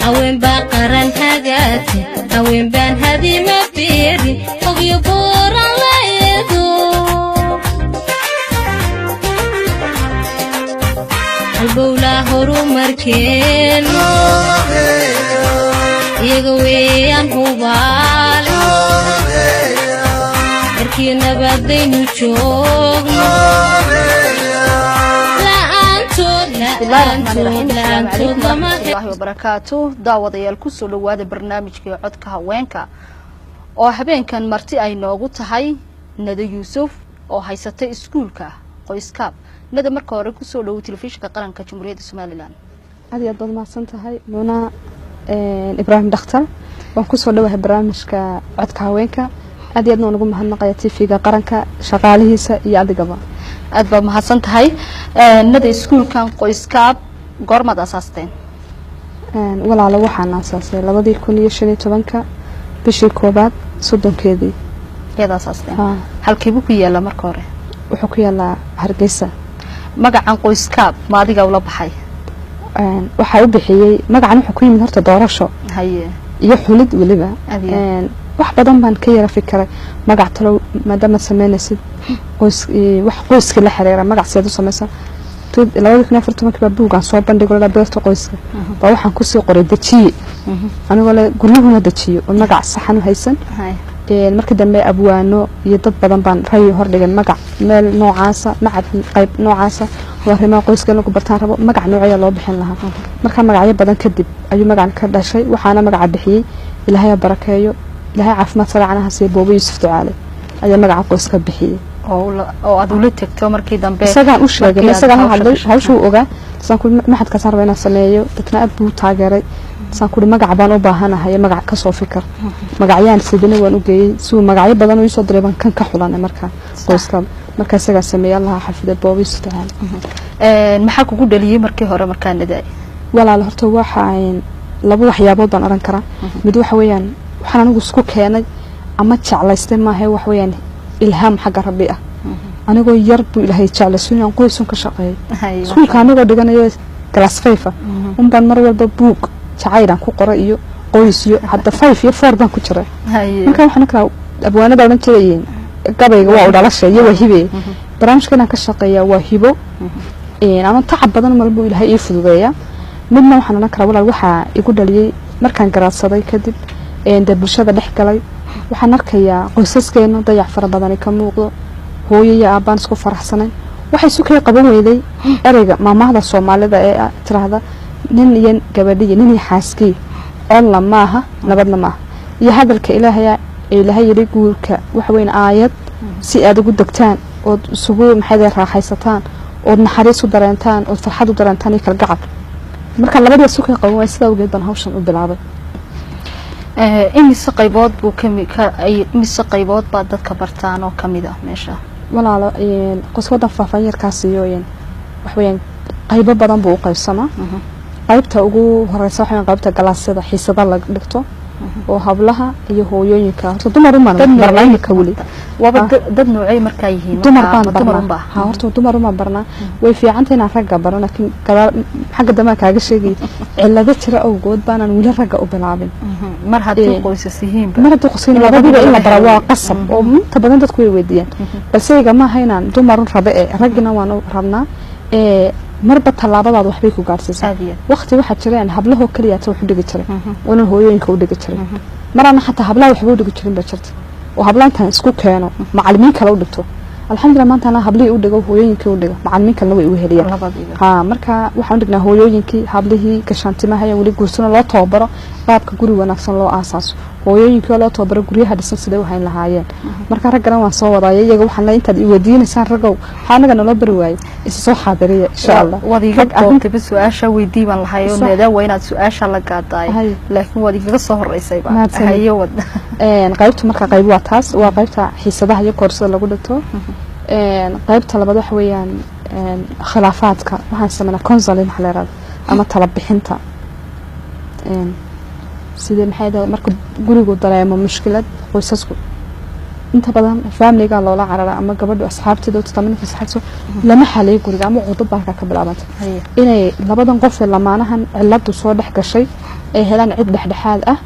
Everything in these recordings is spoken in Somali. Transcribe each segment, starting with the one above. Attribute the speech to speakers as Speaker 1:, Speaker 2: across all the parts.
Speaker 1: هوين بقرن هجاتي هوين بان هذي ما بيري وغي بورا لا يدو البولا هرو مركين يغوي عن هوبال اركينا بدينو شوق
Speaker 2: بسم الله الرحمن الرحيم السلام عليكم ورحمة الله وبركاته داوديال كسو لواada barnaamijka codka haweenka oo habeenkan marti ay noogu tahay Nada Yuusuf oo haysatay iskuulka qoyskaab nada marka hore ku soo dhaw telefishinka qaranka Jamhuuriyadda Soomaaliland
Speaker 3: aad iyo aad baad mahadsan tahay Muna Ibrahim Dhakhtar waan ku soo dhawahay barnaamijka codka haweenka aad iyo aad noogu mahadnaqaya TV-ga qaranka shaqaalihiisa iyo adigaba
Speaker 2: aad baa mahadsan tahay nada iskuulkan qoyskaab goormad asaasteen
Speaker 3: walaalo waxaan asaasay 2015 bishii koobaad 30keedii
Speaker 2: iyada asaasteen halkii buu ku yaala marka hore
Speaker 3: wuxuu ku yaalaa Hargeysa
Speaker 2: magacan qoyskaab ma adiga ula baxay
Speaker 3: waxa uu bixiyay magacan wuxuu ku yimid horta doorasho
Speaker 2: haye
Speaker 3: iyo xulid waliba wax badan baan ka yara fikiray magac talo maadaama sameynaysid qoyska la xiriira magac seed u sameeysan 2014 baa buugan soo bandhigay la beerta qoyska baa waxaan ku soo qoray dajiye anigoo la guriyuhuna dajiyo oo magac saxan u haysan markii dambe abwaano iyo dad badan baan rayo hor dhigay magac meel noocaasa macad qayb noocaasa warima qoyska lagu bartaan rabo magac noocaya loo bixin lahaa marka magacyo badan kadib ayuu magac ka dhashay waxaana magac bixiyay ilaahay barakeeyo ilaahay caafimaad saracanaha si boobo Yuusuf Ducaale ayaa magac qoyska bixiyay
Speaker 2: oo aad ula tagto markii dambe
Speaker 3: isaga u sheegay isaga hawshu ogaa san ku maxad ka sarreeyna sameeyo dadna aad buu taageeray san ku magac baan u baahanahay magac ka soo fikir magacyaan sidina waan u geeyay suu magacyo badan oo soo direeban kan ka xulanay qoyska marka isaga sameeyay Allah xafida boobo Yuusuf Ducaale
Speaker 2: maxaa kugu dhaliyay markii hore markaan niday
Speaker 3: walaal horta waxaan laba waxyaabood baan aran karaa mid waxa weeyaan waxaan anigu isku keenay ama jeclaystay ma ahay wax weeyaan ilham xagga rabbi ah anigoo yar buu ilaahay jeclaysan aan qoysan ka shaqeeyay iskuulka anigoo dhiganayo class 5 baan mar walba buug jacayran ku qoray iyo qoys iyo hadda 5 iyo 4 baan ku jiray marka waxaan ka abwaanada oran jireen gabayga waa u dhalashay iyo hibe barnaamijkan ka shaqeeya waa hibo aan tacab badan marba ilaahay ii fududeeya midna waxaan ana kala walaal waxa igu dhaliyay markaan garaadsaday kadib bulshada dhex galay waxaan arkayaa qoysaskeena dayac fara badan ka muuqdo hooyo iyo aabaan isku faraxsanay waxay isu kala qaban weyday erayga maamada Soomaalida ee tiraahda nin iyo gabadhiye nin iyo xaaskii alla maaha nabadna maaha iyo hadalka ilaahay yiri guurka wax weyn aayad si aad ugu dagtaan oo isugu maxay raaxaysataan oo naxariis u dareentaan oo farxad u dareentaan iyo kala gacab marka labada isu kala qaban way sida ugeed ban hawshan u bilaabay
Speaker 2: imise qaybood buu imise qaybood baa dadka bartaan oo kamid ah meesha
Speaker 3: walaalo qoswada faafayirkaas iyo wax weeyaan qaybo badan buu u qaybsamaa qaybta ugu horeysa waxaan qaybta galaasada xiisada la dhigto oo hablaha iyo hooyooyinka horta dumar uma barnaamijka wali
Speaker 2: waba dad noocay markaa yihiin
Speaker 3: dumar baan horta dumar uma barnaa way fiicantahay inaan ragga barno laakiin xagga dama kaaga sheegay cilada jira awgood baanan wali ragga u bilaabin
Speaker 2: mar haddii qoysas yihiin
Speaker 3: mar haddii qoysas labadiba in la baro waa qasab oo inta badan dadku way weydiiyaan balse iga ma haynaan dumar rabe ragna waan rabnaa marba talaabadaad waxbay ku gaarsiisaa waqti waxa jireen hablaha kaliya ta wax dhigi jiray oo hooyooyinka u dhigi jiray marana xataa hablaha waxba u dhigi jirin ba jirta oo hablaantan isku keeno macallimiin kale u dhigto alxamdulillah maanta ana hablihii u dhigo hooyooyinka u dhigo macallimiin kale way u heliyaan marka waxaan dhignaa hooyooyinkii hablihii gashaantimaha iyo wali guursana loo tababaro qaabka guri wanaagsan loo aasaaso hooyooyinka loo tababaro guryaha dhisan sidee waxay lahaayeen marka raggan waan soo wadaayay iyaga waxaan la intaad i weydiinaysaan ragow waxaanaga nala bari waayay isa soo xaadiriya insha Allah
Speaker 2: wadiga doonta su'aasha weydiiban lahayo needa waa inaad su'aasha la gaadaay laakiin wadiga soo horeysay baa hayo wad
Speaker 3: qaybta marka qayb waa taas waa qaybta xiisadaha iyo koorsada lagu dhigto qaybta labaad wax weeyaan khilaafaadka waxaan sameynaa counseling xaleerad ama tala bixinta sida maxay marka gurigu dareemo mushkilad qoysasku inta badan family-ga loola carara ama gabadhu asxaabteeda tataminka saxayso lama xalay guriga ama cudub baa ka bilaabanta inay labadan qof lamaanahan ciladu soo dhex gashay ay helaan cid dhexdhexaad ah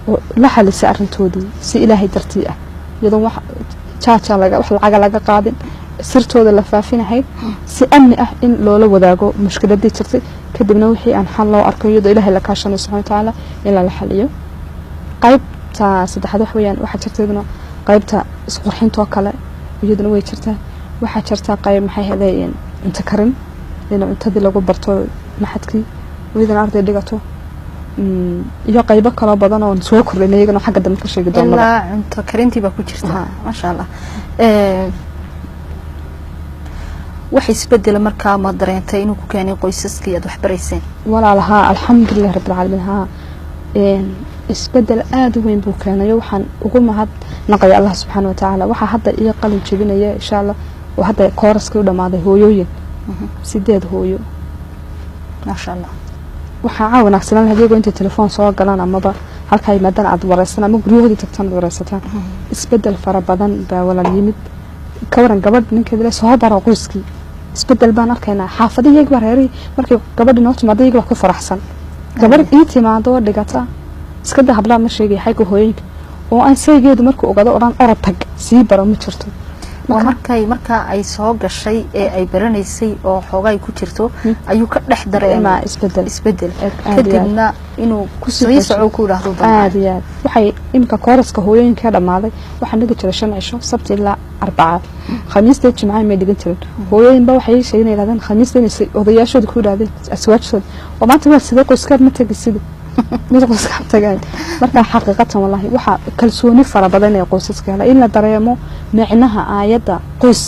Speaker 3: oo la xalisa arintoodii si ilaahay dartii ah iyadoo wax jaaja laga qaadin sirtooda la faafinahay si amni ah in loola wadaago mushkiladii jirtay kadibna wixii aan xal loo arko iyadoo ilaahay la kaashanayo subxaanahu wa ta'aala in la xaliyo qaybta saddexaad wax weeyaan waxa jirtayna qaybta isqurxinta kale iyaduna way jirtaa waxa jirta qayb maxay helayeen inta karin in cuntadii lagu barto maxadkii iyadana arday dhigato iyo qaybo kale badan oo soo kordhinay iyagana xagga dambe ka sheegi doonaa
Speaker 2: ilaa cunto karintii baa ku jirta ma sha Allah wax isbedel markaa ma dareentay inuu ku keenay qoysaskii aad wax barayseen
Speaker 3: walaalaha alxamdulillah rabbil caalamiin ha isbedel aad u weyn buu keenay waxaan ugu mahad naqay Allah subhanahu wa ta'ala waxa hadda iyo qalin jabinaya insha Allah oo hadda kooraskii u dhamaaday hooyooyin 8 hooyo ma sha Allah waxa wanaagsan hadii inta telefoon soo galaan amaba halka ay maadana aad waraysan ama guryahoodii tagtaan waraysataan isbedel fara badan baa wala yimid ka waran gabadh ninkeeda soo baro qoyskii isbedel baan arkaynaa xaafadiyay bareeri markii gabadh noo timaadayga wax ku faraxsan gabadh ii timaado dhigata iska dahabla ma sheegay xaygu hooyinka oo aan saygeedu markuu ogado oran orotag sii baro ma jirto
Speaker 2: marka ay soo gashay ee ay baranaysay oo xoogay ku jirto ayuu ka dhex dareemaa isbedel kadibna inuu ku soo soco ku dhaahdo
Speaker 3: aadiyaad waxay imka kooraska hooyinka dhamaaday waxaan dhiga jiray 5 cisho sabti ilaa 4 khamiista jimcaha ma dhigan jirin hooyinba waxay sheegnayeen khamiista inay odayaashooda ku dhaadeen aswaajsad oo maanta waa sidoo qoyska ma tagisid mid qoyska tagay marka xaqiiqatan wallahi waxa kalsooni fara badan ee qoysaska hela in la dareemo macnaha aayada qoys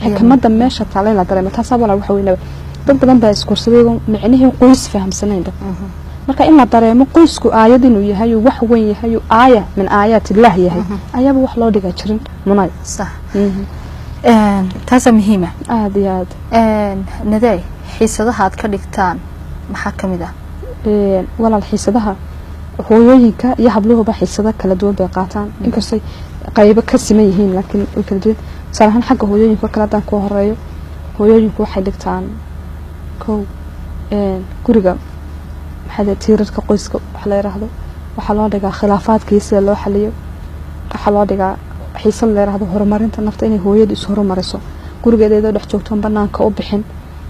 Speaker 3: xikmadda meesha taala la dareemo taas wala waxa weyn dad badan baa iskursaday macnaheedu qoys fahamsanayn marka in la dareemo qoysku aayad inuu yahay wax weyn yahay aaya min aayaati Allah yahay ayaba wax loo dhiga jirin munay
Speaker 2: sax taas muhiima
Speaker 3: aad iyo aad
Speaker 2: naday xiisadaha aad ka dhigtaan maxaa kamid ah
Speaker 3: walaal xiisadaha hooyooyinka iyo habluhuba xiisada kala duwan bay qaataan inkastoo qaybo ka siman yihiin laakiin way kala duwan salahan xagga hooyooyinka kala daan ku horeeyo hooyooyinku waxay dhigtaan guriga maxaa tiirarka qoyska wax la yiraahdo waxa loo dhigaa khilaafaadkiisa loo xaliyo waxa loo dhigaa xiisad la yiraahdo horumarinta nafta inay hooyadu is horumariso gurigeeda dhex joogto banaanka u bixin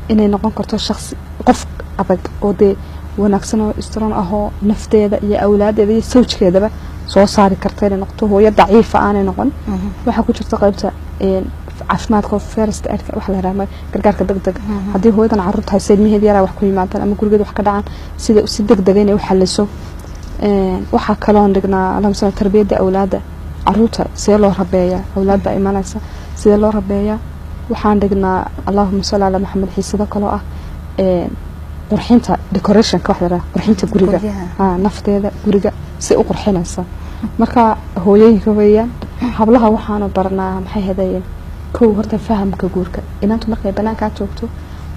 Speaker 3: inay noqon karto shakhsi qof adag oo de wanaagsan oo istran ah oo nafteeda iyo awlaadeeda iyo sawjkeedaba soo saari karta inay noqoto hooyo daciif ah aanay noqon waxa ku jirta qaybta caafimaadka first aid wax la yiraahdo gargaarka degdeg hadii hooyadan carruurta hayso ilmaheeda yara wax ku yimaadaan ama gurigeeda wax ka dhacaan sida si degdeg ah inay u xaliso waxa kale oo dhignaa lamsan tarbiyada awlaada carruurta si loo rabeeyaa awlaadba imanaysa si loo rabeeyaa waxaan dhignaa Allahumma salli ala Muhammad xiisada kale ah qurxinta decoration ka waxda qurxinta guriga nafteeda guriga si u qurxinaysa marka hooyooyinka weeyaan hablaha waxaan barnaa maxay hadayeen koow horta fahamka guurka inaantu markay banaanka joogto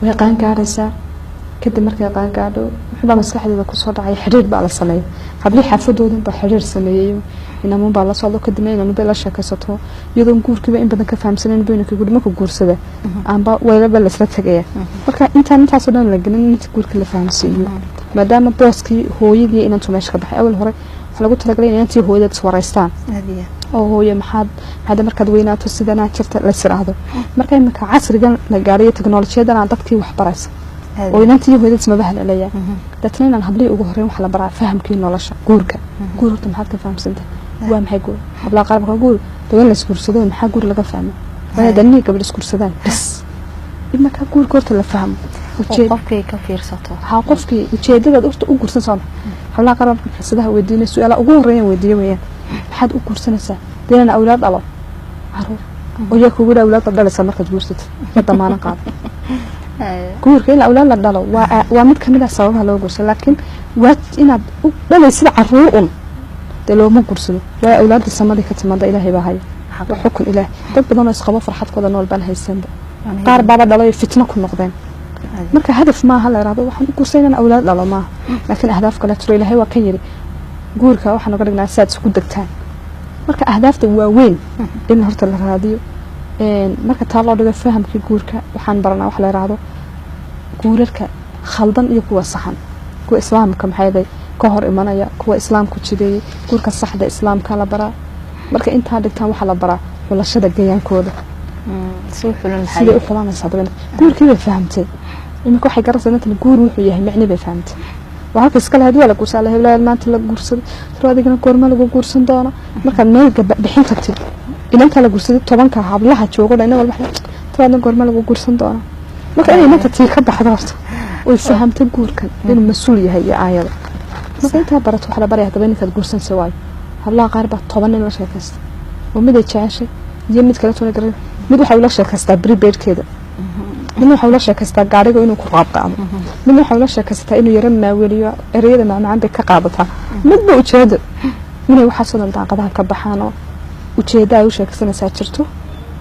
Speaker 3: way qaan gaaraysaa kadib markay qaan gaadho wuxuu maskaxdeeda ku soo dhacay xiriir baa la sameeyay habli xafadooda baa xiriir sameeyay inaan baa la soo kadibna inaan baa la sheekaysato iyadoo guurkiiba in badan ka fahamsaneen beenka gudmo ku guursada aanba weylaba la isla tagaya marka intaas oo dhan la gelin inta guurka la fahamsiiyo maadaama booskii hooyadii inaan tumeesh ka baxay awal hore waxa lagu talagalay in intii hooyada iswareystaan oo hooyo maxaad markaad weynaato sidana jirta la siraahdo marka imika casrigan la gaariyo teknoolajiyadana dadkii wax baraysa oo inantii hooyada isma bahlalaya dadna inaan habli ugu horeen wax la baraa fahamkii nolosha guurka guurta maxaad ka fahamsantay waa maxay guur habla qarabka guur dawan la iskuursado maxaa guur laga fahmo waa dadni gabadh iskuursadaan bas imaka guur korta la fahmo
Speaker 2: qofkii ka fiirsato
Speaker 3: qofkii ujeedada urta u guursan soo habla qarabka xisadaha weydiinay su'aala ugu horeeyay weydiiyay weeyaan maxaad u guursanaysaa deena awlaad dhalo caruur oo yaa kugu awlaad dhalaysa markaad guursato damaana qaad guurka in awlaad la dhalo waa mid kamid ah sababaha loo guursado laakiin waa inaad u dhalaysid caruur looma guursado waa awlaad samada ka timaada ilaahay baa haya xukun ilaahay dad badan oo isqabo farxadkooda nool baan haysan qaar baba dhalay fitna ku noqdeen marka hadaf ma aha la yiraahdo waxaan u guursaynaa awlaad dhalo ma laakiin ahdaaf kale tiro ilaahay waa ka yiri guurka waxaan uga dhignaa saad isku degtaan marka ahdaafta waa weyn in horta la raadiyo marka taa loo dhigo fahamkii guurka waxaan baranaa wax la yiraahdo guurarka khaldan iyo kuwa saxan kuwa islaamka maxay ka hor imanaya kuwa islaamku jideeyay guurka saxda islaamka la baraa marka inta dhigtaan waxa la baraa xulashada gayaankooda sida u xulanaysa dabana guurkii bay fahamtay imika waxay garanaysaa guur wuxuu yahay macni bay fahamtay waxa iska lahayd wala guursan lahayd ilaa maanta la guursaday adigana goorma lagu guursan doona marka meel bixin kartid inanta la guursaday 10ka hablaha joogo dhan walba taadna goorma lagu guursan doona marka inay inta tii ka baxdo horta oo fahamtay guurkan inuu mas'uul yahay aayada marka inta barato waxa la baray hadaba inta guursan sawaay hablaha qaar ba 10 in la sheekaysto oo mid ay jeceshay iyo mid kale toona garan mid waxa uu la sheekaystaa prepaid-keeda mid waxa uu la sheekaystaa gaariga inuu ku qaabqaado mid waxa uu la sheekaystaa inuu yara maaweliyo ereyada macaan bay ka qaadataa midba ujeedo inay waxa soo daaqadaha ka baxaan oo ujeedo ay u sheekaysanaysaa jirto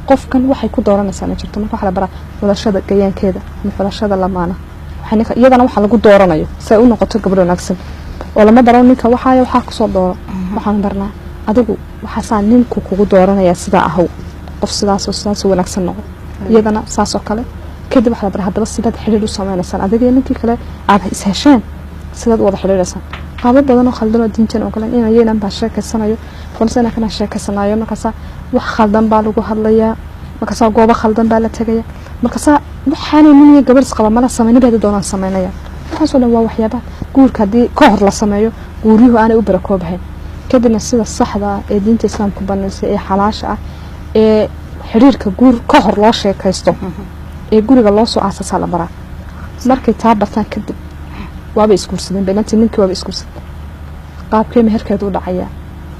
Speaker 3: qofkan waxay ku dooranaysaa jirto marka waxa la baraa wadashada gayaankeeda ama xulashada lamaana waxana iyadana waxa lagu dooranayo si ay u noqoto gabadh wanaagsan oo lama baro ninka waxa ku soo dooro waxaan barnaa adigu waxa saan ninku kugu dooranaya sida ahaw qof sidaas wanaagsan noqo iyadana saas oo kale kadib waxa la baraa hadaba sidad xiriir u sameynaysan adiga ninkii kale aad is hesheen sidad wada xiriiraysan qaabab badan oo khaldan oo diintan oo kale inayeen baa sheekaysanayo qolsana kana sheekaysanayo markaas wax khaldan baa lagu hadlayaa markaas goobo khaldan baa la tagaya markaas waxaan nin gabar isqaba mala sameynay doonaan sameynaya waxaas oo dhan waa waxyaaba guurka hadii ka hor la sameeyo guuriyuhu aanay u barakoobayn kadibna sida saxda ee diinta islaamku banaysay ee xalaasha ah ee xiriirka guur ka hor loo sheekaysto ee guriga loo soo aasasa la baraa markay taa bartaan kadib waaba iskuursadeen beelantii ninkii waaba iskuursadeen qaabkee meherkeedu u dhacaya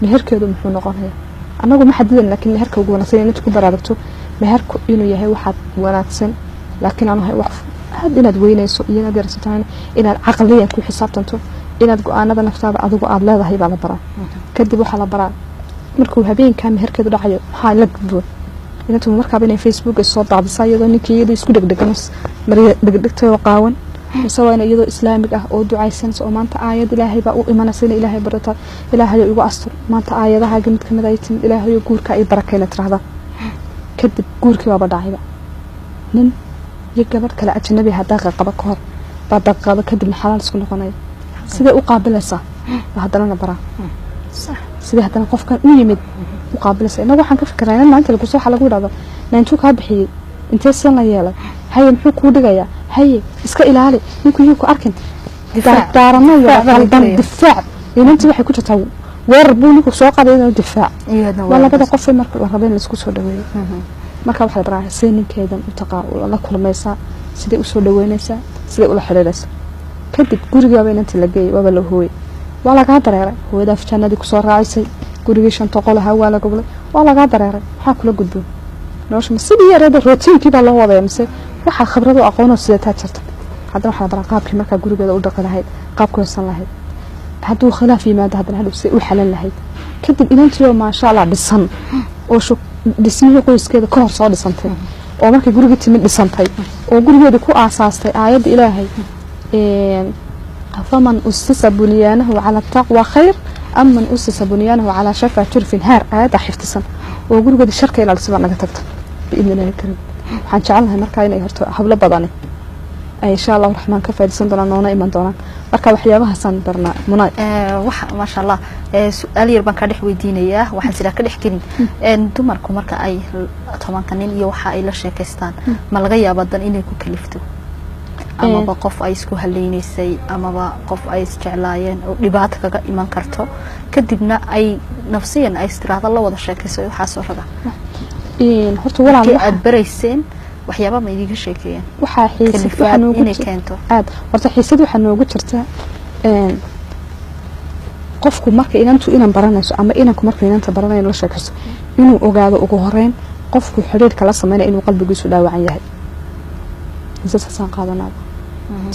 Speaker 3: meherkeedu muxuu noqonayaa anagu ma xadidan laakiin meherka ugu wanaagsan inta ku baraaragto meherku inuu yahay waxa wanaagsan laakiin aanu hay wax had inaad weynayso iyo inaad yarsataan inaad aqliyan ku xisaabtanto inaad go'aanada naftaada adigu aad leedahay baa la baraa kadib waxa la baraa markuu habeenka meherkeedu dhacayo waxa la gudbo inta markaa inay Facebook soo daadisay iyadoo ninkii iyadoo isku dhagdhagan mariya dhagdhagtay qaawan سواء يدو إسلامك أو دعاء سنس أو ما أنت آيات إلهي بقى إيمان سين إلهي برتا إلهي يقول أستر ما أنت آيات هاي قمت كم دايتين إلهي يقول كأي بركة لترهذا كدب قولك بابا داعي بقى نن يقبل كلا أجنبي هذا قبل كهر بعد قبل كدب الحلال سكون قناي سيدا أقابل صح وهذا أنا برا صح سيدا هذا نقف كان يمد مقابل صح أنا وحنا كفكر أنا ما أنت اللي قصوا حلا قول هذا نشوف هبحي أنت سنة يلا هاي محو كودجايا هاي إسكا إلهي ممكن يكون أركن دارنا وغلبان دفاع يعني أنت waxay ku jirtaa warbuuni ku soo qaadayna difaac wala bada qof marka la rabeen la isku soo dhaweeyo marka waxa la baraa seeninkeedan u taqaa la kulmaysa sidee u soo dhaweynaysa sidee u la xiriiraysa kadib guriga waa inta la geeyay waa la hooyay waa laga dareeray hooyada fitaanadii ku soo raacisay gurigii shan toqolaha waa la goblay waa laga dareeray waxa kula gudbo noosh sidii yareeda rootinkii baa loo waday mise waxa khibrado aqoon oo sidataa jirta haddana waxa baran qaabkii marka gurigeeda u dhaqan lahayd qaabkii san lahayd hadduu khilaaf yimaado haddana hadhow si u xalan lahayd kadib inantiyo ma sha Allah dhisan oo dhismihii qoyskeeda ka hor soo dhisantay oo markii guriga timid dhisantay oo gurigeeda ku aasaastay aayada Ilaahay faman ussisa bunyanahu ala taqwa khayr am man ussisa bunyanahu ala shafa turfin har aayada xiftisan oo gurigeeda sharka ilaa sida naga tagta biidnaahi karim waxaan jecelahay markaa inay horto hablo badan ay insha Allah rahmaan ka faa'iideysan doonaan noona iman doonaan marka waxyaabaha san barna munay
Speaker 2: waxa ma sha Allah su'aal yar baan ka dhex weydiinayaa waxaan sida ka dhex gelin dumarku marka ay tobanka nin iyo waxa ay la sheekaystaan ma laga yaabaa dan inay ku kalifto ama qof ay isku haleynaysay ama qof ay isjeclaayeen oo dhibaato kaga iman karto kadibna ay nafsiyan ay istiraada la wada sheekayso waxa soo raga
Speaker 3: horta walaal
Speaker 2: aad barayseen waxyaabo ma idiga sheekayeen
Speaker 3: waxa xiisad waxa noogu keento aad horta xiisad waxa noogu jirta qofku marka inaan baranayso ama inanku marka inanta baranayo la sheekayso inuu ogaado ugu horeyn qofku xiriirka la sameeyo inuu qalbigiisu dhaawacan yahay isasaan qaadanaa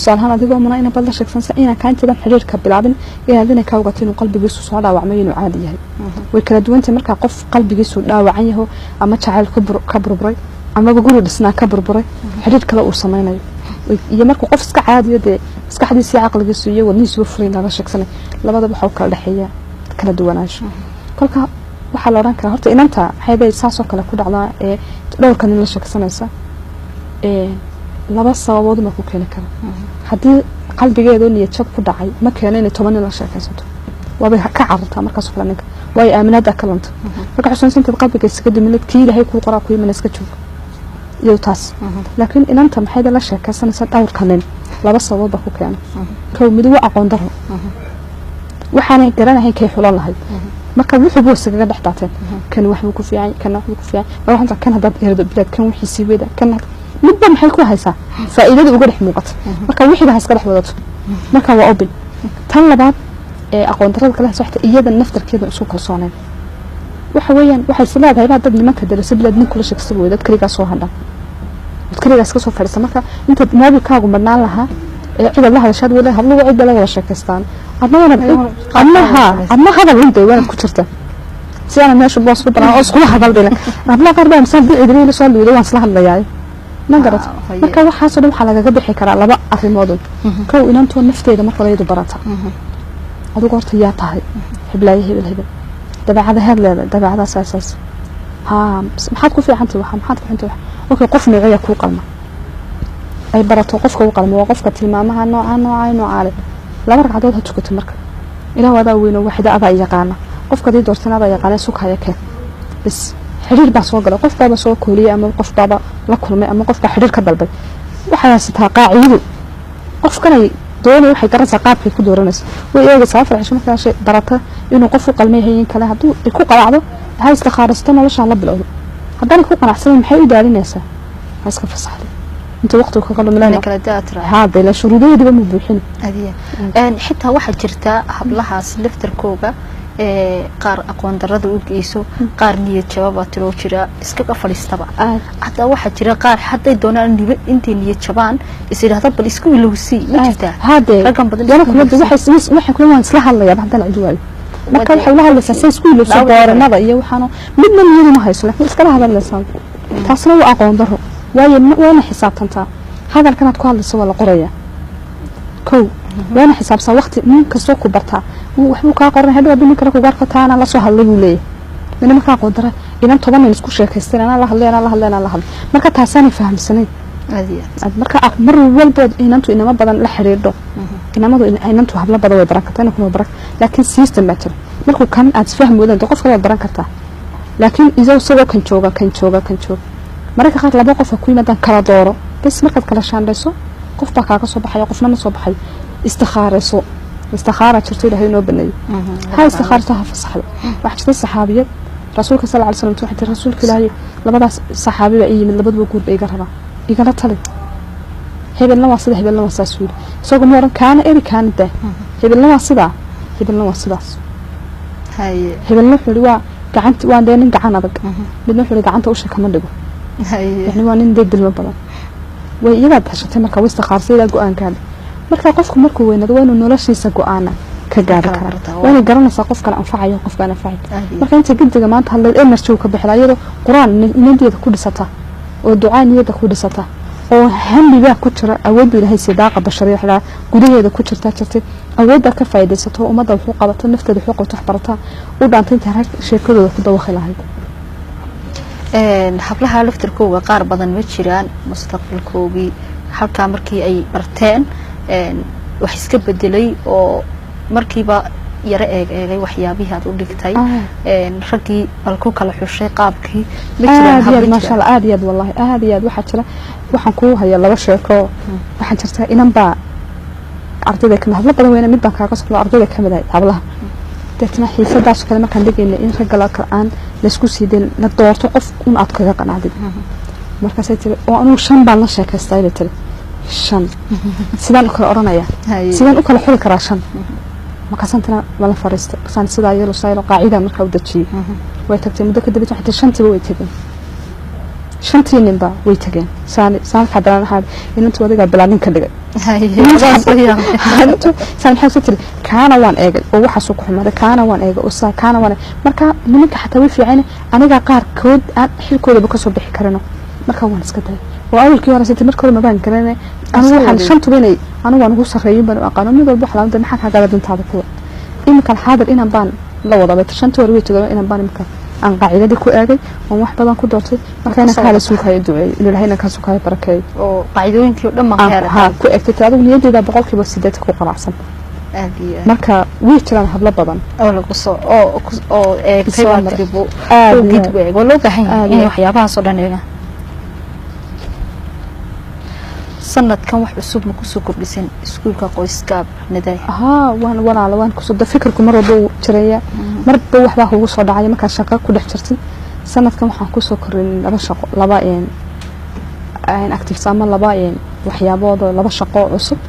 Speaker 3: salahan adigoo mana ina bal sheeksansa ina kaantidan xiriirka bilaabin inaadina ka ogato inuu qalbigiisu soo dhaawacmay inuu caadi yahay way kala duwantay marka qof qalbigiisu dhaawacan yahay ama jacayl ka burburay ama guri dhisnaa ka burburay xiriir kale uu sameeyo iyo marka qof iska caadiyo de maskaxdiisa aqligiisu iyo wadnihiisu furin laga sheeksanay labada waxa kala dhaxeeya kala duwanaansho kolka waxa waxa la oran karaa horta inanta maxay bay saas oo kale ku dhacdaa dhowrkan in la sheeksanaysa laba sababood ma ku keenay kara hadii qalbigeedu niyad jab ku dhacay ma keenay in 10 la sheekaysato waba ka cararta markaas kala ninka way aaminada kalanta marka xusuusinta qalbiga iska dumilad kii ilaahay ku qoraa ku yimaana iska joog iyo taas laakiin inanta maxay la sheekaysanaysa dhowrkan laba sabab ku keenay kow mid waa aqoon daro waxaan garanahay kay xulan lahayd marka wuxuu buu isaga dhaxdaateen kan wax ku fiican kan wax ku fiican waxaan kan hadda eerdo bilad kan wixii si weeda kan midba maxay ku haysaa faa'iidada uga dhex muuqata marka wixii baa iska dhex wadato marka waa open tan labaad aqoon darada kala saxta iyada naftarkeeda isku kalsooneen waxa weeyaan waxay silaadahay dad nimanka darasad bilad nin kula shaqsiga weedad kaliya soo hadha kaliya iska soo fadhiisa marka inta moobilkaagu marnaan lahaa cid Allah shad wala hablo cid la wada sheekaystaan adna hadal inta waan ku jirta si aan meesha boos ku baran oo isku hadal dina abla qarba insan bidii soo liido waan isla hadlayaa ma garat marka waxa soo waxa laga bixi karaa laba arimood kow inantu nafteeda marka la yidhi barata adigu horta yaa tahay hiblaaye hebel dabacada hadleeda dabacada asaas maxaad ku fiicantahay waxa maxaad ku fiicantahay okay qof nooca ku qalma ay barato qofka uu qalmo waa qofka tilmaamaha nooca laba ragcadood ha tukato marka ilaa wada weyn oo waxda aba yaqaana qofka dii doortanada yaqaana sukaya keen bas xiriir baa soo gala qof baa soo kooliyay ama qof baa la kulmay ama qof baa xiriir ka dalbay waxa sitaa qaacido qofkana doonay waxay garanaysaa qaabkay ku dooranayso way eega saafar cisho markaa shay barata inuu qof u qalmay hayeen kale haduu ku qalaacdo ha iska khaaristo nolosha la bilowdo haddana ku qanacsan maxay u daalinaysaa ha iska fasaxdo inta waqti ka qalo milana
Speaker 2: kala daatra
Speaker 3: haada la shuruudeeda ma buuxin
Speaker 2: adiya xitaa waxa jirta hablahaas laftarkooga qaar aqoon darada u geyso qaar niyad jababa tiro jira iska fadhiistaba hada waxa jira qaar haday doonaan intii niyad jabaan isiraahdo bal isku ilowsi ma jirta
Speaker 3: ragam badan waxa ku waan isla hadlayaa hadan adduun marka waxa la hadlaysaa isku ilowsi dooranada iyo waxaano midna niyad ma hayso laakiin iska hadlaysaa taasna waa aqoon daro وانا حساب تنتا هذا كانت كل سوى القرية كو وانا حساب سوى وقت من كسوق برتا وحنا كقرن هذا بيني كركو قارقة أنا لا سهل لي وليه من ما كقدرة إذا طبعا نسكو شيء كستر أنا لا هلا مركا تحسني فهم سنة مركا مر والبعد إن أنتوا إنما بدن لحرير ده إنما إن أنتوا هبلا بدو بركة أنا كنا بركة لكن سيستم ماتر مركو كان أتفهم وده تقف كلا بركة لكن إذا سوى كان شوga marka qaar laba qof ku yimaadaan kala dooro bas marka kala shaandayso qof baa kaaga soo baxay qofna ma soo baxay istikhara jirto ilaahay noo baneeyo ha istikharta ha fasaxdo waxa jirta saxaabiyad rasuulka sallallahu alayhi wasallam waxa rasuulka ilaahay labadaas saxaabi baa yimid labadaba guur bay garaba igala tali hebelna waa sida hebelna waa saasuul isagoo mooran kaana kaanada hebelna waa sidaas hebelna wuxuu waa gacanta waan deenin gacan adag midna wuxuu gacanta u shakama dhigo يعني ما نندد المبلغ ويجب تحشتي مركا وسط خارسيدا قوان كان مركا قفكم مركو ويناد وينو نولاشيسا قوانا كغاري كارا وين garanaysa qofka anfacayo qofka anfacay marka inta guddiga maanta hal energy ka bixlaayado quraan nidaamkeeda ku dhisata oo ducaaniyada ku dhisata oo hamiga ku jira awood ilaahay sidaaqa bashariyaha gudaheeda ku jirta awoodda ka faa'iideysato umada wuxuu qabato nafteeda wuxuu qabto waxbarata u dhaantay inta sheekadooda ku dawaqi lahayd
Speaker 2: hablaha laftirkooda qaar badan ma jiraan mustaqbalkoodii halka markii ay barteen wax iska bedelay oo markiiba yara eegay waxyaabihi aad u dhigtay ragii balku kala xushay qaabkii ma jiraan hablaha
Speaker 3: ma sha Allah aad wallahi aad waxa jira waxaan ku hayaa laba sheeko waxaan jirta inan baa ardayda ka habla badan weena mid baan kaaga soo ardayda ka mid ah hablaha dadna xiisadaas kale markaan dhigayna in rag la qaan la isku siideen la doorto qof un aad kaga qanaadid markaas ay tiri oo anu shan baan la sheekaystay la tiri shan sidaan kala oranaya sidaan u kala xuli karaa shan markaas antana wala fariista san sida ayay loo sayro qaacida marka u dajiyay way tagtay muddo kadib waxay shantii way tageen shantii ninba way tageen saan xadran ahaad inta wadiga bilaanin ka dhigay saan xasu tiri kaana waan eegay oo waxa soo ku xumaaday kaana waan eegay oo saa kaana waan marka nimanka xataa way fiicana aniga qaar kood aan xilkooda ka soo bixi karano marka waan iska day oo awalkii hore sidii markii ma baan garanay anigu waxaan shantu inay anigu waan ugu sareeyay baan aqaan mid walba xalaal maxaa ka gaadhay intaada ku imka xaadir inaan baan la wada bay shantu hore way tagaan inaan baan imka aan qaacidadii ku eegay oo wax badan ku doortay marka inaan kala suuqay duceey in ilaahay ka suuqay barakeey
Speaker 2: oo qaacidooyinkii dhan ma heeray
Speaker 3: ha ku eegtay adigu niyadeeda 8% ku qanacsan marka wii jiraan habla badan
Speaker 2: oo lagu soo oo eegtay waa tribo gid weeg walo baahan yahay waxyaabaha soo dhan eega sanadkan wax cusub ma ku soo kordhisan iskuulka qoyska naday
Speaker 3: waan walaalo waan ku soo fikirku mar walba jiraya marba waxba ugu soo dhacay marka shaqo ku dhex jirtay sanadkan waxaan ku soo korin laba shaqo laba active sama laba waxyaabooda laba shaqo cusub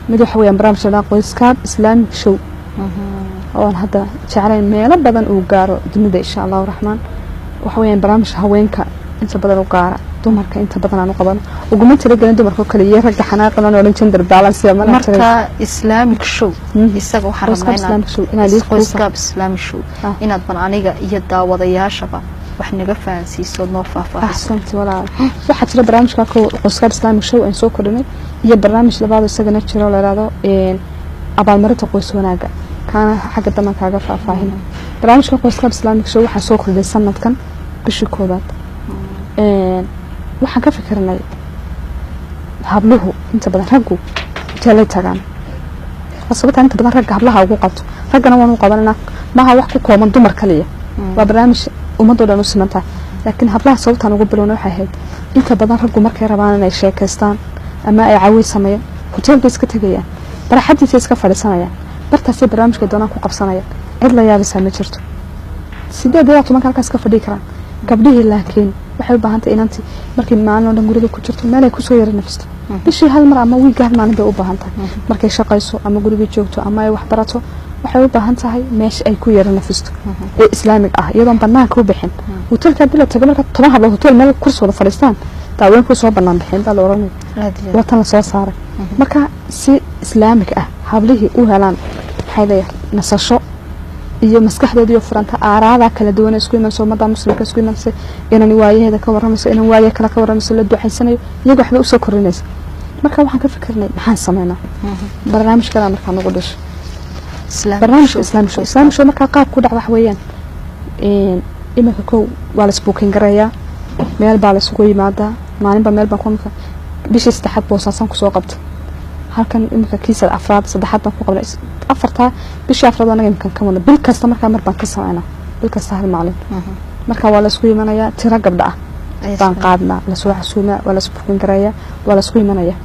Speaker 3: mid waxa weeyaan barnaamijka qoyska Islamic show oo hadda jecelayn meelo badan uu gaaro dunida insha Allah rahmaan waxa weeyaan barnaamij haweenka inta badan u gaara dumarka inta badan aan u qaban ugu ma tira galin dumarka kale iyo rag xanaaqan oo gender balance ama
Speaker 2: marka Islamic show isaga waxa rabnaa qoyska Islamic show inaad ban aniga iyo daawadayaashaba wax naga faansiiso noo faahfaahiso
Speaker 3: walaal waxa jira barnaamijka qoyska Islamic show aan soo kordhinay iyo barnaamij labaad isagana jiro la yiraahdo abaalmarinta qoys wanaaga kana xagga dama kaaga faahfaahinay barnaamijka qoyska Islamic show waxa soo kordhay sanadkan bishii koobaad waxaan ka fikirnay habluhu inta badan raggu inta tagaan asabta inta badan rag hablaha ugu qabto ragana waan u qabanana maaha wax ku kooban dumar kaliya waa barnaamij ummadoo dhan u simanta laakiin hablaha sababtaan ugu bilowna waxay ahayd inta badan raggu markay rabaan inay sheekaystaan ama ay caawi sameeyaan hoteelka iska tagayaan baraxadiisa iska fadhiisanayaan bartaasay barnaamijka doonaan ku qabsanayaan cid la yaabisa ma jirto sidee dadku markaa halkaas ka fadhi karaan gabdhihii laakiin waxay u baahan tahay inanti markii maalin oo dhan guriga ku jirto meel ay ku soo yara nafisto bishii hal mar ama wiig hal maalin bay u baahan tahay markay shaqayso ama guriga joogto ama ay wax barato waxay u baahan tahay meesha ay ku yara nafisto ee islaamig ah iyadoo banaanka u bixin hoteelka bila tago marka 10 hablo hotel meel kursi wada fadhiistaan taaween ku soo banaan bixin baa la oranay watan la soo saaray marka si islaamig ah hablihii u helaan xayday nasasho iyo maskaxdeedu furanta aaraada kala duwan isku iman soo madam muslimka isku iman inaan waayaheeda ka waramayso inaan waayaha kala ka waramayso la ducaysanayo iyaga waxba u soo korinaysa marka waxaan ka fikirnay maxaan sameeynaa barnaamij kale markaan ugu dhashay barnaamij islaam show marka qaab ku dhac wax weeyaan imika ko waa la spooking gareeyaa meel baa la isugu yimaadaa maalinba meel baan ku marka bishii saddexaad boosaasan ku soo qabtay halkan imika kiisa afraad saddexaad baan ku qabnay afarta bishii afraad anaga imkan ka wada bil kasta marka mar baan ka sameynaa bil kasta hal maalin marka waa la isku imanaya tira gabdha ah baan qaadnaa la soo xasuuna waa la spooking gareeyaa waa la isku imanaya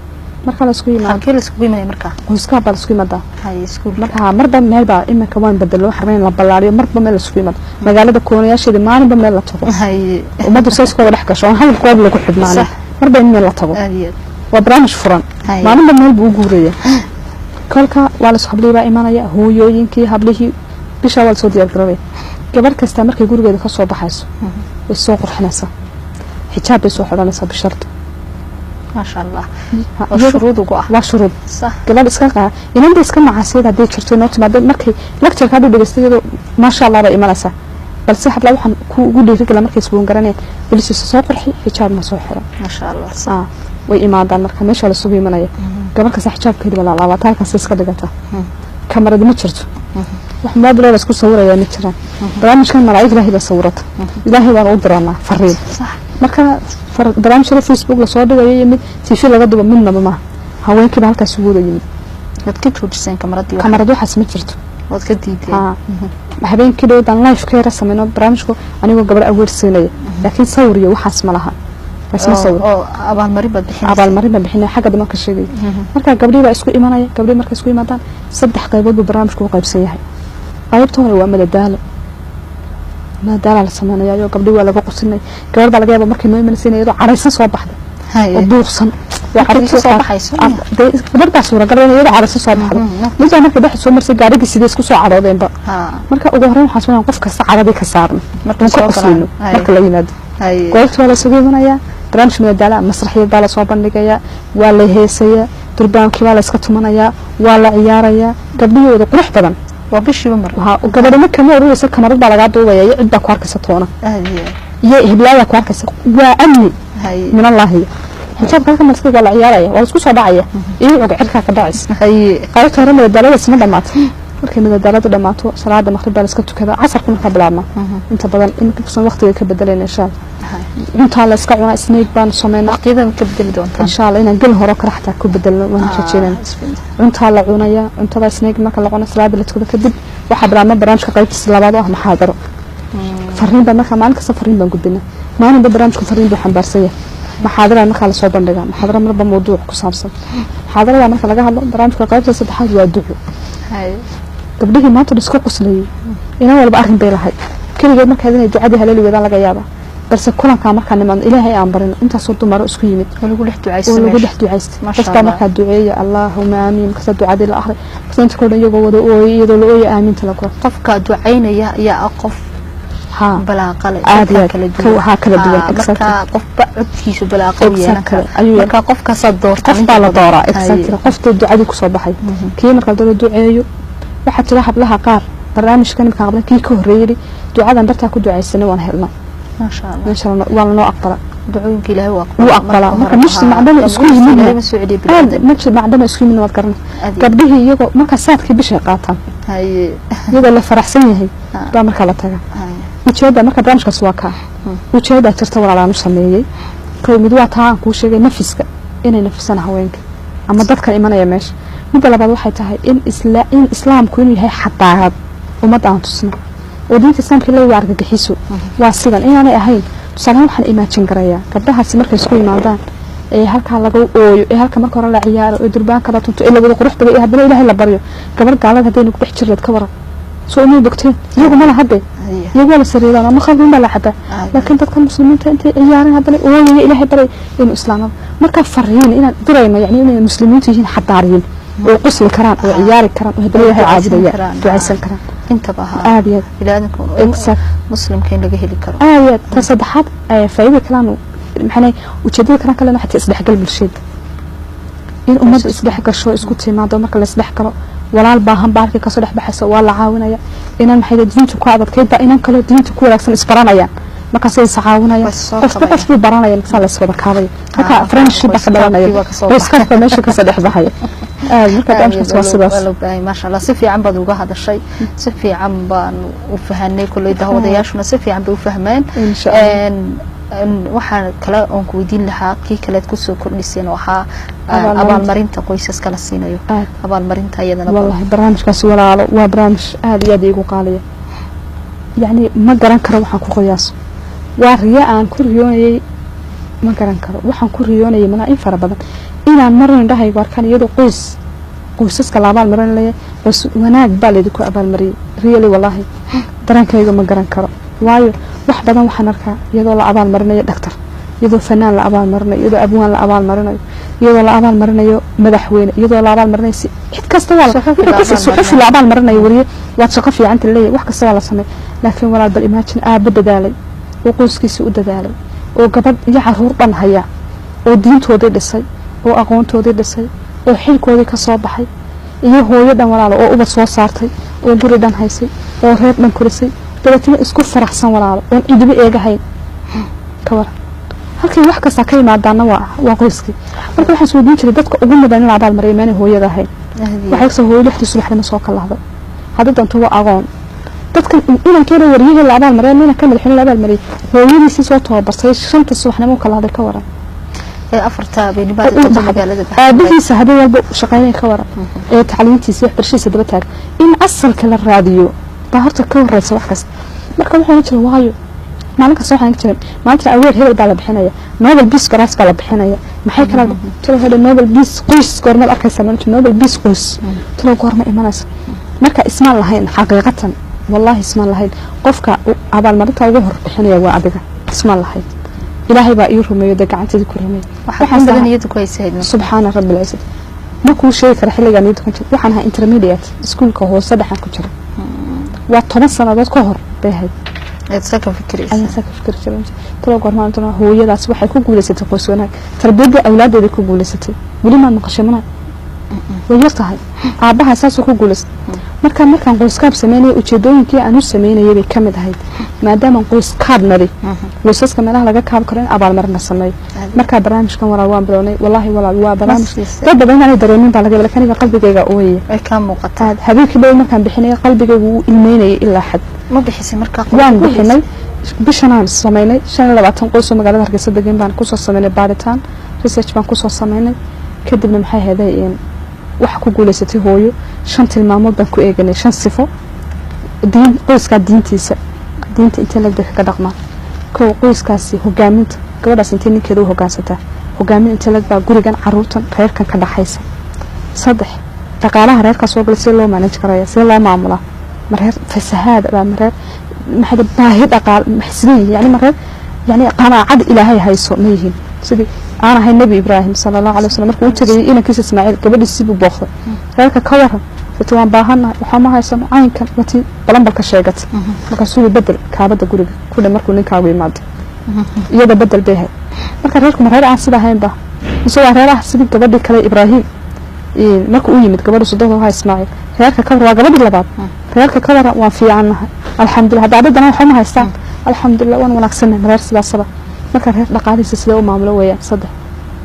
Speaker 3: marka la isku imanaya
Speaker 2: halkee la isku imanaya marka
Speaker 3: qoyska baa la isku imadaa
Speaker 2: hay isku
Speaker 3: marka marba meel baa imika waan bedelo xarmeyn la balaariyo marba meel la isku imad magaalada koonayaasheeda maalinba meel la tago
Speaker 2: hay
Speaker 3: umadu soo iska wada dhex gasho hal koob lagu xidhnaana marba in meel la tago waa barnaamij furan maalinba meel buu guuraya kolka waa la soo habliyay imanaya hooyooyinkii hablihii bisha wal soo diyaar garoobay gabar kasta markay gurigeeda ka soo baxayso way soo qurxinaysaa xijaab bay soo xidhanaysaa bisharta
Speaker 2: ما شاء الله وشروط وقع
Speaker 3: وشروط صح قبل اسكا inanta iska macaasiyad hadii jirto inoo timaado markay lecture ka dhigaysto ma sha Allah ba imanaysa balse hadla waxaan ku ugu dhiirigelin markay isbuun garanay bilis soo qurxi xijaab ma soo xiro
Speaker 2: ma sha Allah صح
Speaker 3: way imaadaan marka meesha la sugu imanaya gabar ka xijaabkeeda wala laabata halkaas iska dhigata kamarada ma jirto wax ma bilo la isku sawiraya ma jiraan barnaamijkan malaa'ig Ilaahay ba sawirata Ilaahay baan u diranaa fariin صح marka barnaamijka Facebook la soo dhigayo mid TV laga dubo midnaba ma haweenkii halkaas ugu yimid
Speaker 2: dadka joogsan
Speaker 3: kamaradu waxaas ma jirto
Speaker 2: wad ka diiday
Speaker 3: habeenkii doodan live ka yara sameeyno barnaamijku anigoo gabar aweersanaya laakiin sawir iyo waxaas ma laha bas ma sawir
Speaker 2: oo abaal marin bixinay xagga dama ka sheegay marka gabdhiga baa isku imanaya gabdhiga markay isku imaadaan saddex qaybood buu barnaamijku u qaybsan yahay qaybta hore waa madadaalo la sameeyo gabdhiga waa laga qusinay gabar baa laga yaabaa markay noo imanayeen iyadoo caraysan soo baxda oo duuqsan caraysan soo baxayso
Speaker 3: gabarta suuragal ah iyadoo caraysan soo baxda midda markay dhex soo marsay gaariga sidee isku soo caroodeenba marka ugu horreyn waxaan soo qof kasta caradii ka saarno marka soo qasino marka la yimaado goobta la soo imanaya barnaamij madadaalo masraxiyad baa la soo bandhigaya waa la heesaya durbaankii baa la iska tumanaya waa la ciyaaraya gabdhihooda qurux badan
Speaker 2: وبشي بمر
Speaker 3: ها وقبل ما كانوا يروحوا كاميرا بقى لقى دوبه يا عيد بقى كاركسه تونا يا هبلايا كاركسه وامني من الله هي حساب كان مسكي قال عياريا ولا اسكو سو دعيا اي وقعدك ka dhacis hay qaybta hore madadaalo isma dhamaatay markay madadaaladu dhamaato salaada maqrib baa la iska tukadaa casarka markaa bilaabma inta badan in kasan waqtiga ka bedelayna insha Allah inta la iska cunaa snack baan sameynaa
Speaker 2: waqtiyadan ka bedeli doontaa
Speaker 3: insha Allah inaan gal hore ka raxta ku bedelno waan rajeynaa inta la cunaya inta snack marka la cuno salaada la tukado kadib waxa bilaabma barnaamijka qaybtiisa labaad oo maxaadaro fariin baa marka maalin kasta fariin baan gudbinaa maalin baa barnaamijka fariin buu xambaarsan yahay محاضرة مركز على صوب بندقة محاضرة مرة بموضوع كسامسون محاضرة مركز على جهة برامج كقائد الصدحات والدعوة قبله ما تدرسكوا قصلي إنا ولا بأخذ بيلا هاي كل يوم مركز هذين الدعاء هلا اللي وذا لقيابة بس كلنا كامر كان من إلهي أمبرنا أنت صرت مرة أسكيمت
Speaker 2: ولا قول حد عايز
Speaker 3: ولا قول حد عايز بس كامر كان دعاء اللهم آمين كسر دعاء الآخر بس أنت كل يوم ودعوة يدعو آمين تلاقوا
Speaker 2: قفك دعينا يا أقف بلا قلق
Speaker 3: هكذا دوان
Speaker 2: marka qof codkiisu bala qawiyana marka qofka sadoorta
Speaker 3: qof baa la dooraa qofta ducada ku soo baxay kii marka dad duceeyo waxa jira hablaha qaar barnaamijkan marka qabla kii ka horeeyay ducadan darta ku duceysana waan helnaa
Speaker 2: ma sha Allah
Speaker 3: waan noo aqbala
Speaker 2: ducooyinka Ilaahay
Speaker 3: waa aqbala marka mujtamac dhan isku yimid mujtamac dhan isku yimid wad garna gabdhihii iyagoo marka saadkii bisha qaataan iyadoo la faraxsan yahay baa marka la taga وجهدا marka barnaamijkaas waa ka wajahada jirta walaalaan u sameeyay koow mid waa taan ku sheegay nafiska inay nafisana haweenka ama dadka imanaya meesha mid labaad waxay tahay in islaamku inuu yahay xadaarad umada aan tusno oo diinta islaamka la waarga gaxiso waa sidan inaanay ahayn tusaale waxaan imaajin garayaa gabdhahaasi markay isku yimaadaan ee halka lagu ooyo ee halka marka hore la ciyaaro ee durbaanka la tunto ee lagu quruxda ee hadana Ilaahay la baryo gabar gaalada haday ku dhex jirad ka waran soo inuu dogteen iyagu ma hadda يقول السريران ما خذوا بلا حتى لكن تذكر المسلمين أنت عيارين هذا وين إلهي بري إنه إسلام مركب فريين إن درينا يعني إن المسلمين تيجين حضاريين وقص الكرام وعيار الكرام وهدول هاي عاجلية دعيس الكرام
Speaker 2: أنت بها
Speaker 3: آبيات
Speaker 2: إلى أنكم مسلم كين لقيه الكرام
Speaker 3: آبيات تصدحات فايدة كلام محني وتشدي الكرام كلنا حتى يصبح قلب الشد إن أمد يصبح كشوا يسكت ما دام كلا يصبح كرام ولا الباهم بارك كسرح بحس ولا عاونيا إن المحيط دينته كعبت كيدا إن كله دينته كولا أحسن إسبرانيا ما كسر يسعاونيا بس بقى في برانيا مثلا سوى كاري هكا فرنش بقى برانيا بس كيف ماشي كسرح بحية مركب أمشي توصل بس
Speaker 2: ما شاء الله سفي عم بدوجا هذا الشيء سفي عم بان وفهمني كل ده هو دياشنا سفي عم بوفهمان
Speaker 3: إن شاء الله
Speaker 2: waxaan kala oon ku weydiin lahaa kii kale ku soo kordhiseen waxa abaal marinta qoysas kala siinayo abaal marinta iyadana
Speaker 3: wallahi barnaamijkaas walaalo waa barnaamij aad iyo aad igu qaaliya yani ma garan karo waxaan ku qiyaaso waa riya aan ku riyoonayay ma garan karo waxaan ku riyoonayay mana in fara badan inaan marin dhahay warkan iyadoo qoysaska la abaal marin leeyahay bas wanaag baa leeyahay ku abaal mariyay really wallahi darankayga ma garan karo waayo wax badan waxaan arkaa iyadoo la abaal marinayo dhaktar iyadoo fanaan la abaal marinayo iyadoo abwaan la abaal marinayo iyadoo la abaal marinayo madaxweyne iyadoo la abaal marinayo cid kasta waa suxuf la abaal marinayo wariye waa shaqo fiican leeyahay wax kasta waa la sameey laakiin walaal bal imagine aaba dadaalay oo qoyskiisa u dadaalay oo gabadh iyo caruur dhan haya oo diintoodii dhisay oo aqoontoodii dhisay oo xilkoodii ka soo baxay iyo hooyo dhan walaal oo ubad soo saartay oo guri dhan haysay oo reer dhan kurisay dadkina isku faraxsan walaal oo cidiba eegahayn ka war halkii wax kasta ka yimaadana waa qoyskii marka waxaan soo diin jiray dadka ugu mudan in abaal mariyo meel hooyada ahayn waxay soo hooyo lixdii subaxnimo soo kala lahday hadda danto waa aqoon dadka inaan keenay wariyaha la abaal mariyo inaan ka madaxin la abaal mariyo hooyadiisii soo tababartay shanta subaxnimo kala lahday ka waran
Speaker 2: ee afarta beenibada magaalada
Speaker 3: aabihiisa hadii walba shaqeynay ka waran ee tacliintiisa wax barashiisa daba taag in asalka la raadiyo baa horta ka waraysa wax kasta marka waxaan jiray waayo maalinka soo xayn jiray maanta aweer hebel baa la bixinaya Nobel Peace Prize baa la bixinaya maxay kala tiro hada Nobel Peace qoys goorma arkaysa Nobel Peace qoys tiro goorma imanaysa marka ismaan lahayn xaqiiqatan wallahi ismaan lahayn qofka abaal marinta ugu hor bixinaya waa adiga ismaan lahayn ilaahay baa ii rumeeyo gacantida ku rumeeyo
Speaker 2: waxaan badan niyad ku haysayd
Speaker 3: subhana rabbil izzat ma ku sheegi kara xilliga niyad ku jirto waxaan ahaa intermediate iskuulka hoose dhaxan ku jira waa 10 sanadood ka hor baahay
Speaker 2: saka fikiraysa
Speaker 3: ayaan saka fikiraysa talo gormaantana hooyadaas waxay ku guuleysatay qoys wanaag tarbiyada awlaadeeda ku guuleysatay wali ma maqashamana way yartahay aabaha saas ku guuleysatay markaan qoyskaab sameynay ujeedooyinkii aan u sameynayay bay kamid ahayd maadaama qoyskaab nadi qoysaska meelaha laga kaab karo in abaalmarina sameeyo marka barnaamijkan walaal waan bilownay wallahi walaal waa barnaamij dad badan ay dareemin baa laga yaabaa kaniga qalbigayga ooyay
Speaker 2: ay ka muuqataa
Speaker 3: habeenkii dhow markaan bixinay qalbigaygu uu ilmeynayay ilaa xad
Speaker 2: ma bixisay marka
Speaker 3: waan bixinay bishanaan sameynay 25 qoys oo magaalada Hargeysa degan baan ku soo sameynay baaritaan research baan ku soo sameynay kadibna maxay ahayd wax ku guuleysatay hooyo 5 tilmaamood baan ku eeganay 5 sifo qoyska diintiisa diinta inta la ka dhaqmaa qoyskaasi hogaaminta gabadhaas inta ninkeedu hogaansata hogaamin inta la baa gurigan caruurtan reerkan ka dhaxaysa 3 dhaqaalaha reerka soo galay si loo manage karayo si loo maamulo mareer fasahaad ama mareer maxay baahi dhaqaal maxsibay yani qanaacad ilaahay hayso ma yihiin sidii aan ahay nabi ibraahim sallallahu alayhi wasallam markuu tagay inankiisa ismaaciil gabadhiisa buu booqday reerka ka waran inta waan baahana waxa ma haysan caynkan wati balanbalka sheegat marka suu bedel kaabada guriga ku dhig markuu ninkaagu yimaado iyada bedel bay hay marka reerku mareer aan sida haynba isoo reeraha sidii gabadhii kale ibraahim markuu u yimid gabadhu sodon waa ismaaciil reerka ka waa gabadhii labaad reerka ka waran waa fiicanahay alxamdulillah dadana waxa ma haystaan alxamdulillah waan wanaagsanay mareer sidaasaba marka reer dhaqaalihiisa sida u maamulo weeyaan 3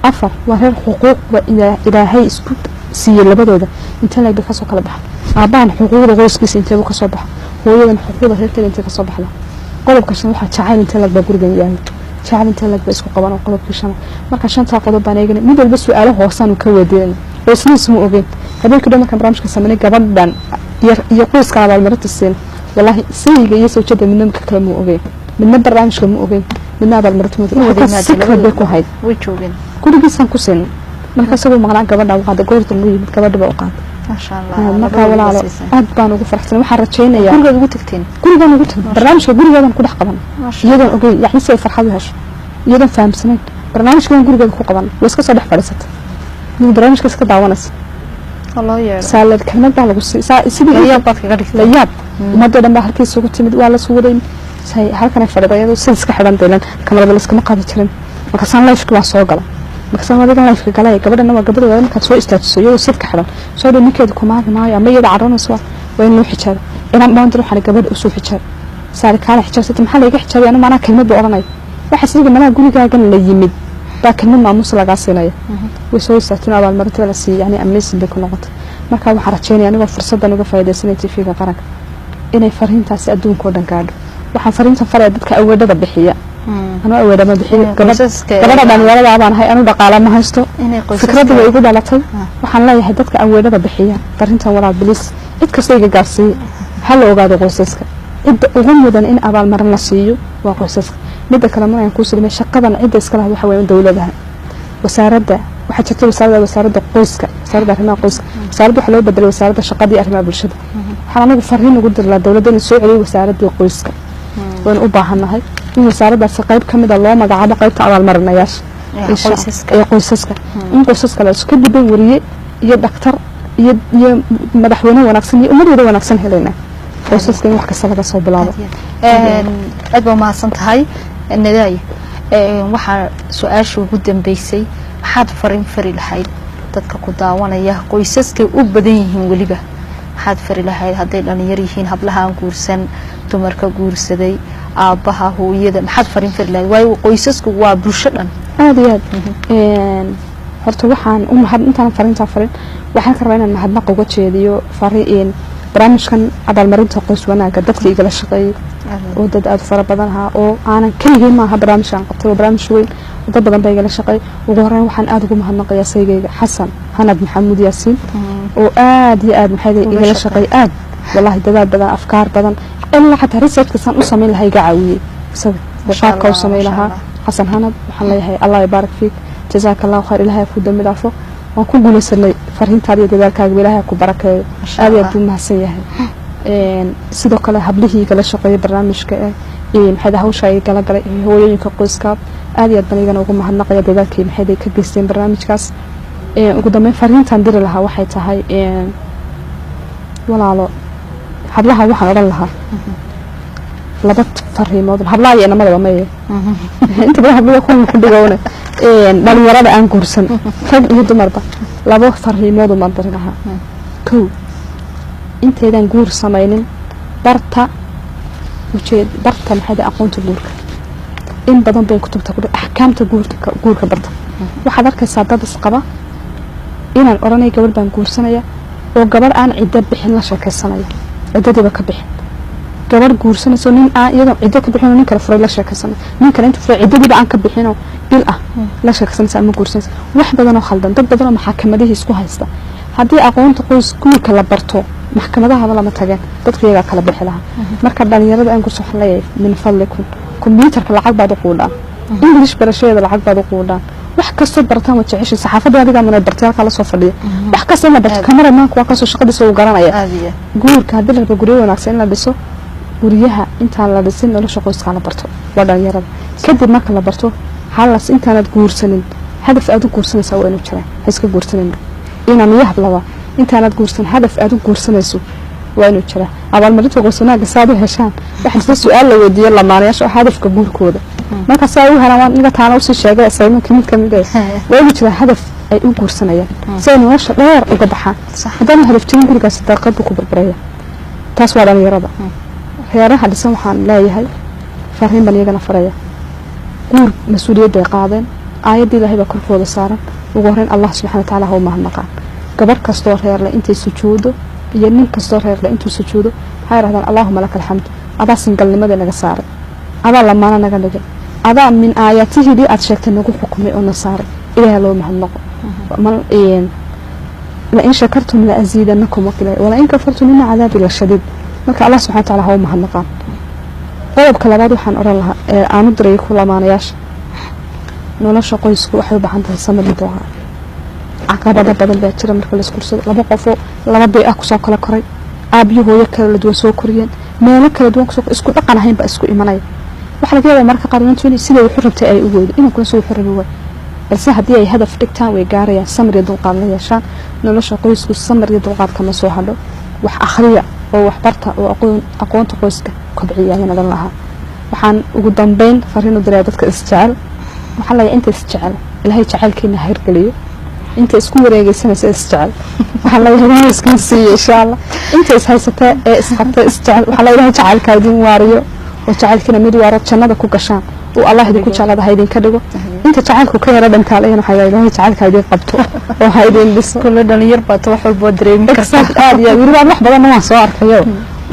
Speaker 3: 4 waa reer xuquuq wa ilaahay isku siiyay labadooda inta la ka soo kala baxay aabaan xuquuqda qoyskiisa inta uu ka soo baxay hooyadan xuquuqda reerkeeda inta ka soo baxda qodobka shan waxa jacayl inta la gurigan yahay jacayl inta la isku qaban qodobka shan marka shanta qodob baan eegnay mid walba su'aalo hoosan uu ka weydiin qoysniis mu ogeyn habeenkii dhan markaan barnaamijka sameynay gabadhan iyo qoyska abaalmarinta siin wallahi sayga iyo soo jeeda midna kala mu ogeyn midna barnaamijka mu ogeyn midna abaalmarinta mu ku hayd
Speaker 2: way joogeen
Speaker 3: gurigiisan ku siin marka sabab maqnaa gabadha waa qada goorta mu yimid gabadha oo qaad
Speaker 2: ma sha Allah
Speaker 3: marka walaalo aad baan ugu faraxsan waxaan rajaynayaa
Speaker 2: guriga ugu tagteen
Speaker 3: barnaamijka gurigeedan ku dhex qaban iyadoo ogey yani si farxad u hesho iyadoo fahamsanayn barnaamijkan gurigeeda ku qaban way iska soo dhex fadhiisatay mid barnaamijka iska daawanaysa
Speaker 2: الله يا
Speaker 3: سالد كلمة بالغ سيدي
Speaker 2: يا باتك قريت
Speaker 3: لياب ما دام هلكي سوق تمد ولا سوودين سي halkan fadhiyado sidska xiran deelan kamarada iska ma qaadi jirin marka san life waa soo gala marka san wadiga life galay gabadhana waa gabadha marka soo istaajiso iyadoo sidka xiran soo ninkeedu kuma maayo ama iyada caroonayso waa inuu xijaab inaan maanta waxaan gabadh u soo xijaab saar kala xijaabsata maxaa laga xijaabay ana maana kelmad buu oranay waxa sidii mana gurigaagan la yimid baa kelmad maamus laga siinaya way soo istaajina abaalmarinta la siiyay yani amazing bay ku noqotay marka waxaan rajaynayaa anigoo fursadan uga faa'iideysanay TV-ga qaranka inay fariintaasi adduunka oo dhan gaadho waxaan fariinta faray dadka awoodada bixiya anoo awoodada ma bixiyo gabadha dhalinyarada baan ahay anuu dhaqaale ma haysto fikradu way igu dhalatay waxaan leeyahay dadka awoodada bixiya fariinta walaal bilis cid kasta iga gaarsiiy hal ogaado qoysaska cid ugu mudan in abaalmarin la siiyo waa qoysaska midda kale ma aan ku silmay shaqadan cid iska lahayd waxa weeye dawladda wasaaradda waxa jirta wasaaradda qoyska wasaaradda arrimaha qoyska wasaaradda waxa loo bedelay wasaaradda shaqada iyo arrimaha bulshada waxaan anagu fariin ugu diray dawladda in soo celiyo wasaaradda qoyska waan u baahanahay in wasaaraddaas qayb kamid ah loo magacaabo qaybta abaalmarinayaasha qoysaska in qoysaska la isku dibay wariye iyo dhaktar iyo madaxweyne wanaagsan iyo ummadooda wanaagsan helayna qoysaska in wax kasta laga soo bilaabo
Speaker 2: aad baa mahadsan tahay nadaay waxa su'aasha ugu dambeysay maxaad fari lahayd dadka ku daawanaya qoysaska u badan yihiin waliba maxaad fari lahayd haday dhalinyar yihiin hablaha aan guursan dumarka guursaday aabaha hooyada maxaad fari lahayd way qoysasku waa bulsho dhan
Speaker 3: aad iyo aad horta waxaan u mahad intaan fariinta farin waxaan ka rabaa inaan mahadnaq uga jeediyo fariin barnaamijkan abaalmarinta qoys wanaaga dadka igala shaqeeyay oo dad aad fara badan ah oo aanan kaligay ma aha barnaamijkan qabtay barnaamij weyn dad badan bay igala shaqeey ugu horeyn waxaan aad ugu mahadnaqayaa saygayga xasan hanad maxamuud yaasiin oo aad iyo aad maxay igala shaqeey aad wallahi dadaal badan afkaar badan ilaa xataa research san u sameyn lahay gacaawiyay sabab baqaadka u sameey lahaa xasan hanad waxaan leeyahay allah yabaarak fiik jazaakallahu khayr ilaahay ku dambidaafo waan ku guulaysanay fariintaada iyo dadaalkaaga ilaahay ku barakeeyo aad iyo aad u mahadsan yahay sidoo kale hablihii kala shaqeeyay barnaamijka maxay hawsha ay kala galay hooyooyinka qoyska aad iyo aad baan igana ugu mahadnaqaya dadaalkii maxay ka geysteen barnaamijkaas ugu dambeyn fariintan diri lahaa waxay tahay walaalo hablaha waxaan oran lahaa laba fariimood hablaha iyo namada ma inta badan hablaha ku dhigowna dhalinyarada aan guursan rag iyo dumarba laba fariimood ma diri lahaa kow inteedan guur samaynin barta maxay aqoonta guurka in badan bay kutubta ku ahkaamta guurka barta waxaad arkaysaa dad isqaba inaan oranay gabadh baan guursanaya oo gabadh aan cidda bixin la sheekaysanaya ciddadiiba ka bixin gabadh guursanayso nin aan iyadoo cidda ka bixin nin kale furay la sheekaysanaya nin kale inta furay ciddadiiba aan ka bixin oo bil ah la sheekaysanaysa ama guursanaysa wax badan oo khaldan dad badan oo maxkamadaha isku haysta haddii aqoonta qoys guurka la barto maxkamadaha lama tageen dadku iyaga kala bixi lahaa marka dhalinyarada aan ku soo xalay min fadlikum computerka lacag baad u quudaan english barashada lacag baad u quudaan wax kasto bartaan wada jeceshay saxaafada adiga ma bartay kala soo fadhiya wax kasto ma bartay cameraman kuwa ka soo shaqadiisa uu garanaya guurka hadii la guriyo wanaagsan in la dhiso guriyaha inta la dhisin nolosha qoyska la barto waa dhalinyarada kadib marka la barto halas intaanad guursanin hadaf aad u guursanaysaa waa inuu jiraa iska guursanin ina miyah laba intaanad guursan hadaf aad u guursanayso waa inuu jiraa abaalmarinta qoysnaaga saadu heshaan waxa su'aal la weydiiyo lamaanayaasha hadafka guurkooda marka saa u helaan niga taana u sii sheegay asayman kamid ah waa inuu jiraa hadaf ay u guursanayaan say nolosha dheer uga baxaan haddana hadaf jirin gurigaas daaqad ku barbaraya taas waa dhalinyarada reeraha dhisan waxaan leeyahay fariin baan iyagana faraya guur mas'uuliyad ay qaadeen aayadii ilaahay baa korkooda saaran ugu horreyn allah subxaanahu wa ta'aala ha u mahadnaqaan gabar kastoo reer leh intay sujuudo iyo nin kastoo reer leh intuu sujuudo waxay rahdaan allahumma lakal hamd adaa singalnimada naga saaray adaa lamaana naga dhigay adaa min aayatihii aad sheegtay nagu xukumay oo na saaray ilaahay loo mahadnaqo la in shakartum la aziidannakum wala in kafartum inna cadaabi la shadiid marka allah subxaanahu wa ta'aala ha u mahadnaqaan qodobka labaad waxaan oran lahaa aanu diray ku lamaanayaasha nolosha qoysku waxay u baahan tahay samir iyo ducaa caqabada badan baa jira marka la isku soo laba qof laba bay ah ku soo kala koray aabiyo hooyo kala duwan soo koriyeen meelo kala duwan isku dhaqan ahayn ba isku imanay waxa laga yaabaa marka qarantu inay sidoo wuxuu rabtay ay u weydo inuu kula soo xirmo way balse haddii ay hadaf dhigtaan way gaarayaan samir iyo dulqaad la yeeshaan nolosha qoysku samir iyo dulqaad kama soo hadho wax akhriya oo wax barta oo aqoonta qoyska kobciya ayaan nadan lahaa waxaan ugu dambeyn fariin u diray dadka isjecel waxa la inta isjecel ilaahay jacaylkiina hirgaliyo inta isku wareegaysanaysa isjecel waxa la yahay iskan si insha Allah inta is haysata ee isqabta isjecel waxa la yahay jacaylka idin waariyo oo jacaylkina mid waaro jannada ku gashaan oo Allah idin ku jeclaada idin ka dhigo inta jacaylku ka yara dhantaaleeyna waxa la yahay jacaylka idin qabto oo ha idin dhiso kullu dhalinyar baad wax walba dareemi kartaa aad iyo wiilal wax badan ma soo arkayo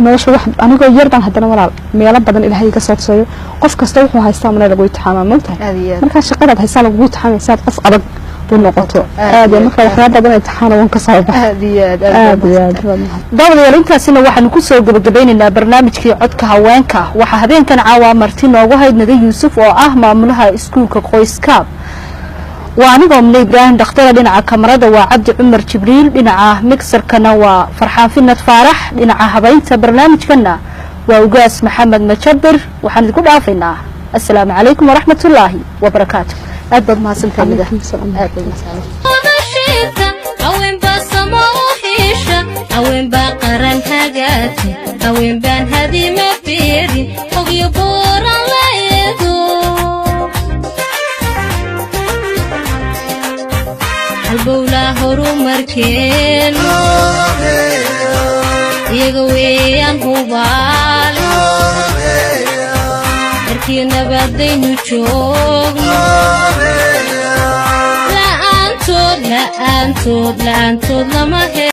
Speaker 3: nolosha wax aniga yar baan hadana walaal meelo badan ilaahay ka soo qof kasta wuxuu haystaa mana lagu itixaama moogtahay marka shaqada haysaa lagu itixaamaysaa qof adag noqoto aad iyo marka waxyaabo badan itixaan oo ka soo baxay dawladda intaasina waxaanu ku soo gabagabaynaynaa barnaamijkii codka haweenka waxa habeenkan caawa marti noogu haydnaday Yuusuf oo ah maamulaha iskuulka qoyska وأنا إبراهيم دكتور دينا كاميرا وعبد عمر جبريل دينا مكسر كنا وفرحان فينا فرح دينا هبين برنامج كنا وأوجاس محمد مشبر وحنقول عافينا السلام عليكم ورحمة الله وبركاته أدب ما سنت هذا أوين بسموحيشة أوين بقرن حاجاتي أوين بان هذه ما بيري ويبور الله يدو البولا هرو مركين يغوي انهوبال اركي نبادين وشوق لا أنتود لما